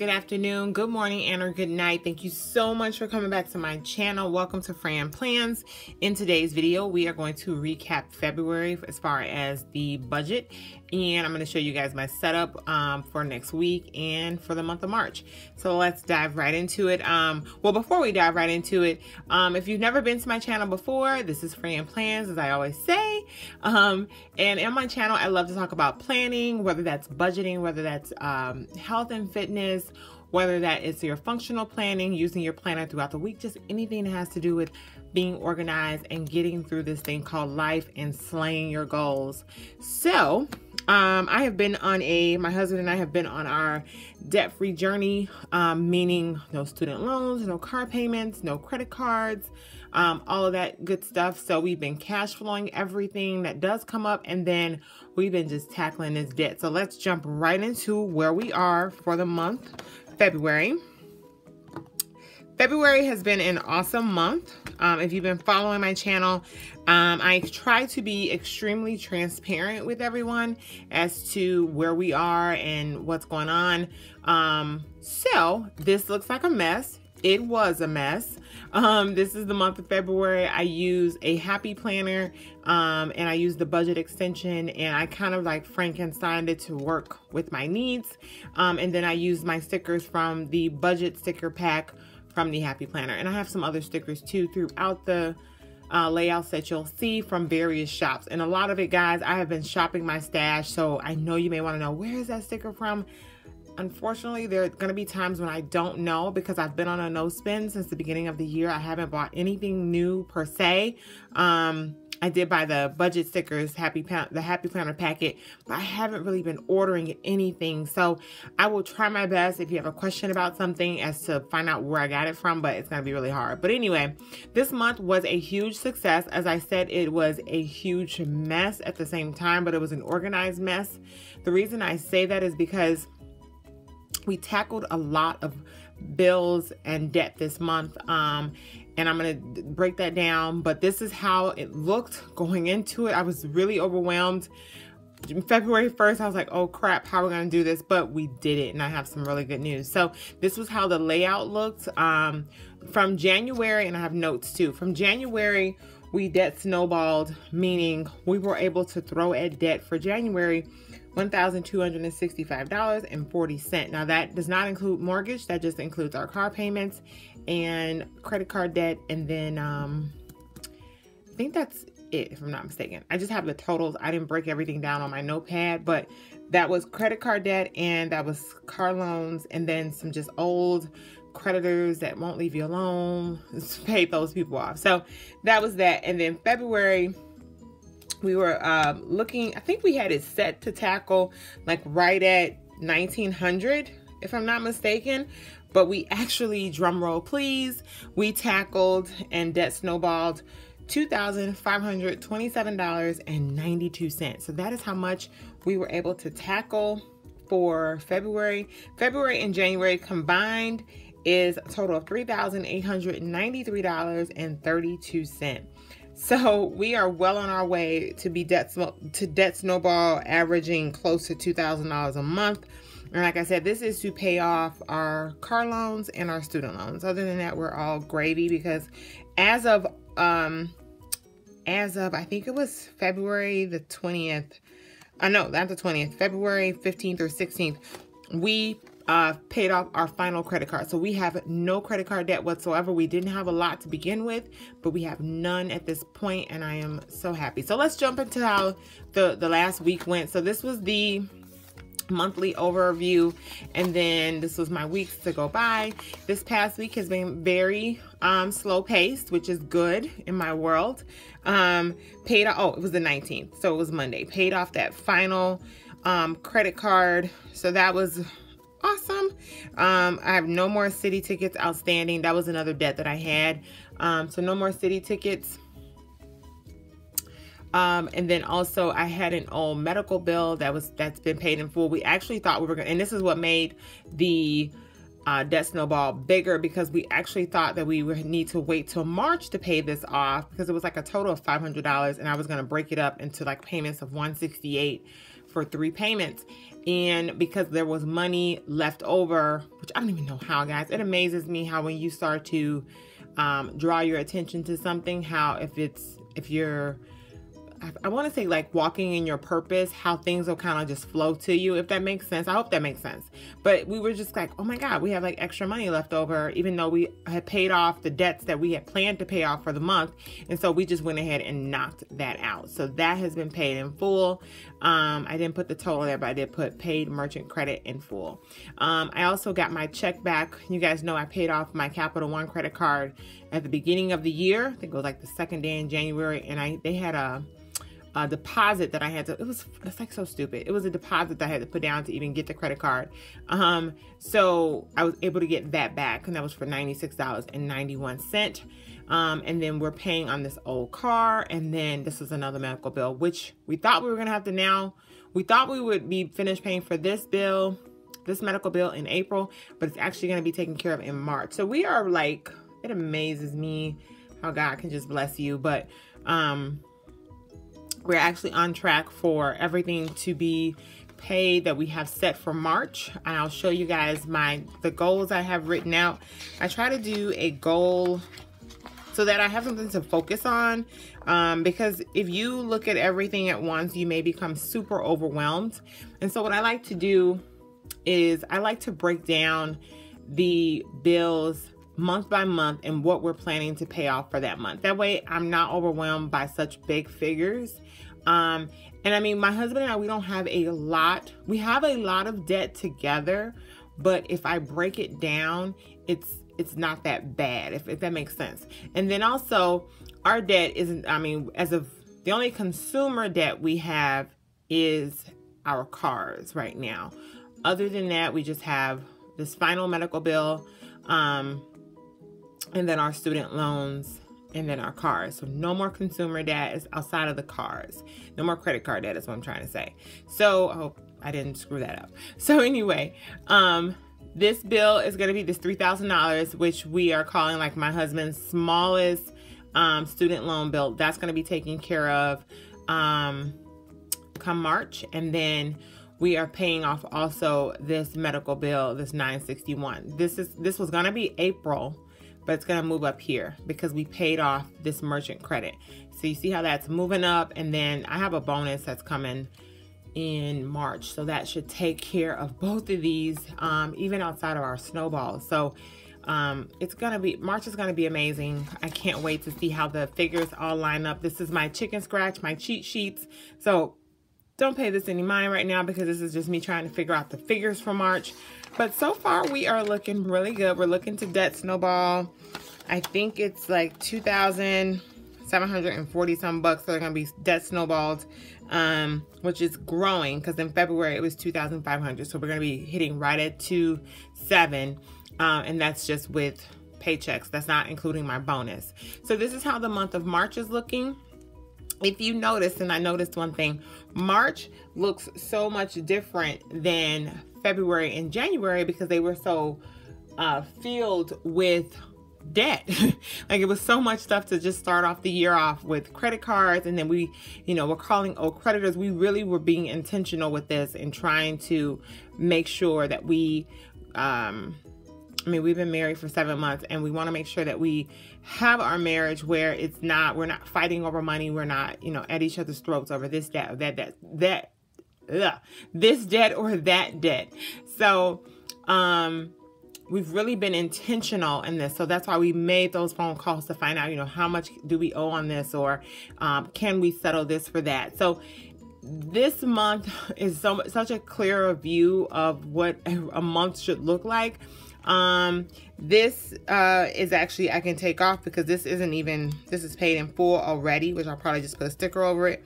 good afternoon, good morning, and or good night. Thank you so much for coming back to my channel. Welcome to Fran Plans. In today's video, we are going to recap February as far as the budget, and I'm going to show you guys my setup for next week and for the month of March. So let's dive right into it. Well, before we dive right into it, if you've never been to my channel before, this is Fran Plans, as I always say. And in my channel, I love to talk about planning, whether that's budgeting, whether that's health and fitness, whether that is your functional planning, using your planner throughout the week, just anything that has to do with being organized and getting through this thing called life and slaying your goals. So I have been on my husband and I have been on our debt-free journey, meaning no student loans, no car payments, no credit cards, all of that good stuff. So we've been cash flowing everything that does come up, and then we've been just tackling this debt. So let's jump right into where we are for the month, February. February has been an awesome month. If you've been following my channel, I try to be extremely transparent with everyone as to where we are and what's going on. So this looks like a mess. It was a mess. This is the month of February. I use a happy planner, and I use the budget extension, and I kind of like Frankensteined it to work with my needs. And then I use my stickers from the budget sticker pack from the happy planner. And I have some other stickers too throughout the layouts that you'll see from various shops. And a lot of it, guys, I have been shopping my stash. So I know you may want to know, where is that sticker from? Unfortunately, there are going to be times when I don't know, because I've been on a no spend since the beginning of the year. I haven't bought anything new per se. I did buy the budget stickers, the Happy Planner packet, but I haven't really been ordering anything. So I will try my best if you have a question about something as to find out where I got it from, but it's going to be really hard. But anyway, this month was a huge success. As I said, it was a huge mess at the same time, but it was an organized mess. The reason I say that is because we tackled a lot of bills and debt this month, and I'm going to break that down, but this is how it looked going into it. I was really overwhelmed. February 1st, I was like, oh crap, how are we going to do this? But we did it, and I have some really good news. So this was how the layout looked from January, and I have notes too. From January, we debt snowballed, meaning we were able to throw at debt for January $1,265.40. Now that does not include mortgage. That just includes our car payments and credit card debt. And then I think that's it, if I'm not mistaken. I just have the totals. I didn't break everything down on my notepad, but that was credit card debt, and that was car loans, and then some just old creditors that won't leave you alone. Pay those people off. So that was that. And then February, we were looking, I think we had it set to tackle like right at 1900, if I'm not mistaken. But we actually, drum roll please, we tackled and debt snowballed $2,527.92. So that is how much we were able to tackle for February. February and January combined is a total of $3,893.32. So we are well on our way to be debt snowball, averaging close to $2,000 a month. And like I said, this is to pay off our car loans and our student loans. Other than that, we're all gravy, because as of I think it was February the 20th. No, not the 20th. February 15th or 16th, we paid off our final credit card. So we have no credit card debt whatsoever. We didn't have a lot to begin with, but we have none at this point, and I am so happy. So let's jump into how the last week went. So this was the monthly overview, and then this was my weeks to go by. This past week has been very slow paced, which is good in my world. Paid off, oh, it was the 19th, so it was Monday. Paid off that final credit card, so that was awesome. I have no more city tickets outstanding. That was another debt that I had. So no more city tickets. And then also I had an old medical bill that's been paid in full. We actually thought we were gonna, and this is what made the debt snowball bigger, because we actually thought that we would need to wait till March to pay this off, because it was like a total of $500, and I was going to break it up into like payments of $168 for 3 payments. And because there was money left over, which I don't even know how, guys, it amazes me how when you start to draw your attention to something, how if you're, I want to say like walking in your purpose, how things will kind of just flow to you, if that makes sense. I hope that makes sense. But we were just like, oh my God, we have like extra money left over, even though we had paid off the debts that we had planned to pay off for the month. And so we just went ahead and knocked that out. So that has been paid in full. I didn't put the total there, but I did put paid merchant credit in full. I also got my check back. You guys know I paid off my Capital One credit card at the beginning of the year. I think it was like the second day in January. And they had a deposit that I had to, it's like so stupid. It was a deposit that I had to put down to even get the credit card. So I was able to get that back, and that was for $96.91. And then we're paying on this old car. And then this is another medical bill, which we thought we were going to have to we thought we would be finished paying for this medical bill in April, but it's actually going to be taken care of in March. So we are like, it amazes me how God can just bless you. But, we're actually on track for everything to be paid that we have set for March. And I'll show you guys the goals I have written out. I try to do a goal so that I have something to focus on, because if you look at everything at once, you may become super overwhelmed. And so what I like to do is I like to break down the bills month by month and what we're planning to pay off for that month. That way I'm not overwhelmed by such big figures. And I mean, my husband and I, we don't have a lot. We have a lot of debt together, but if I break it down, it's not that bad, if that makes sense. And then also our debt isn't, I mean, as of the only consumer debt we have is our cars right now. Other than that, we just have this final medical bill, and then our student loans, and then our cars. So no more consumer debt is outside of the cars. No more credit card debt is what I'm trying to say. So I hope I didn't screw that up. So anyway, this bill is going to be this $3,000, which we are calling like my husband's smallest student loan bill. That's going to be taken care of come March. And then we are paying off also this medical bill, this $961. This was going to be April, but it's going to move up here because we paid off this merchant credit. So you see how that's moving up. And then I have a bonus that's coming in March. So that should take care of both of these, even outside of our snowball. So it's going to be, March is going to be amazing. I can't wait to see how the figures all line up. This is my chicken scratch, my cheat sheets. So don't pay this any mind right now because this is just me trying to figure out the figures for March. But so far we are looking really good. We're looking to debt snowball. I think it's like 2,740 some bucks that are going to be debt snowballed, which is growing because in February it was 2,500. So we're going to be hitting right at 2,700. And that's just with paychecks. That's not including my bonus. So this is how the month of March is looking. If you notice, and I noticed one thing, March looks so much different than February and January because they were so filled with debt. Like it was so much stuff to just start off the year off with credit cards. And then we, we're calling old creditors. We really were being intentional with this and trying to make sure that we, we've been married for 7 months and we want to make sure that we have our marriage where we're not fighting over money. We're not, at each other's throats over this debt or this debt or that debt. So, we've really been intentional in this. So that's why we made those phone calls to find out, how much do we owe on this, or, can we settle this for that? So this month is such a clearer view of what a month should look like. This is actually, I can take off because this is paid in full already, which I'll probably just put a sticker over it.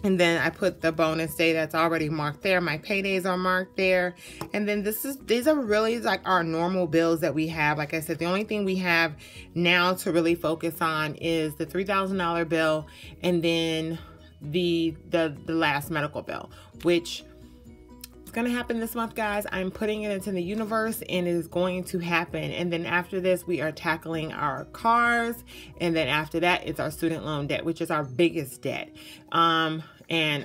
And then I put the bonus day that's already marked there. My paydays are marked there. And then these are really like our normal bills that we have. Like I said, the only thing we have now to really focus on is the $3,000 bill and then the last medical bill, which It's going to happen this month, guys. I'm putting it into the universe and it is going to happen. And then after this, we are tackling our cars. And then after that, it's our student loan debt, which is our biggest debt. And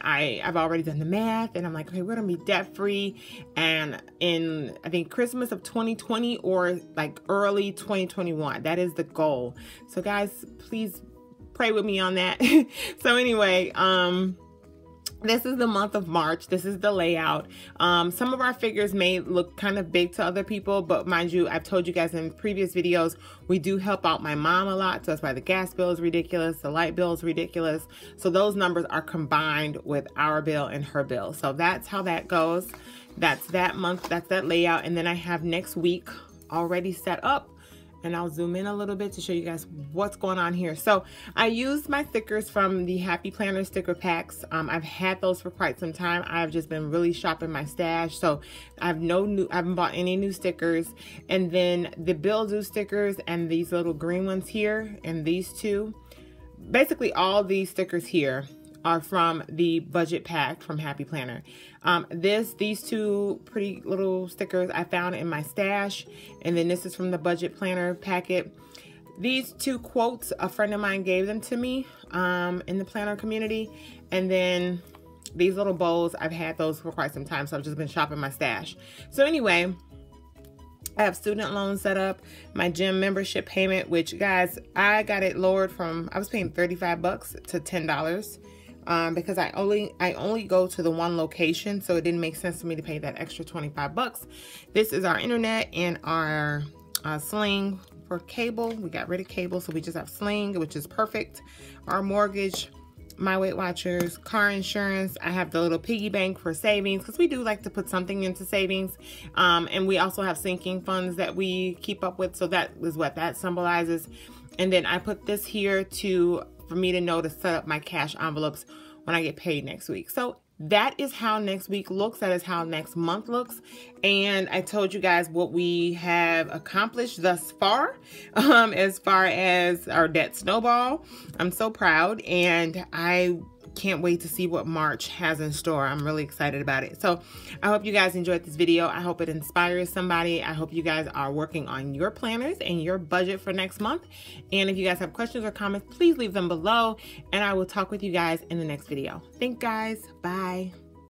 I've already done the math and I'm like, okay, we're gonna be debt free. And in, I think, Christmas of 2020 or like early 2021, that is the goal. So guys, please pray with me on that. So anyway, this is the month of March. This is the layout. Some of our figures may look kind of big to other people, but mind you, I've told you guys in previous videos, we do help out my mom a lot. So that's why the gas bill is ridiculous. The light bill is ridiculous. So those numbers are combined with our bill and her bill. So that's how that goes. That's that month. That's that layout. And then I have next week already set up. And I'll zoom in a little bit to show you guys what's going on here. So I used my stickers from the Happy Planner sticker packs. I've had those for quite some time. I've just been really shopping my stash. So I haven't bought any new stickers. And then the Bill Do stickers and these little green ones here and these two. Basically all these stickers here are from the budget pack from Happy Planner. These two pretty little stickers I found in my stash, and then this is from the budget planner packet. These two quotes, a friend of mine gave them to me in the planner community, and then these little bowls, I've had those for quite some time, so I've just been shopping my stash. So anyway, I have student loans set up, my gym membership payment, which guys, I got it lowered from, I was paying 35 bucks to $10. Because I only go to the one location, so it didn't make sense to me to pay that extra 25 bucks. This is our internet and our Sling for cable. We got rid of cable, so we just have Sling, which is perfect. Our mortgage, my Weight Watchers, car insurance. I have the little piggy bank for savings, because we do like to put something into savings. And we also have sinking funds that we keep up with, so that is what that symbolizes. And then I put this here for me to know to set up my cash envelopes when I get paid next week. So that is how next week looks. That is how next month looks. And I told you guys what we have accomplished thus far, as far as our debt snowball. I'm so proud, and I can't wait to see what March has in store. I'm really excited about it. So I hope you guys enjoyed this video. I hope it inspires somebody. I hope you guys are working on your planners and your budget for next month. And if you guys have questions or comments, please leave them below, and I will talk with you guys in the next video. Thanks guys. Bye.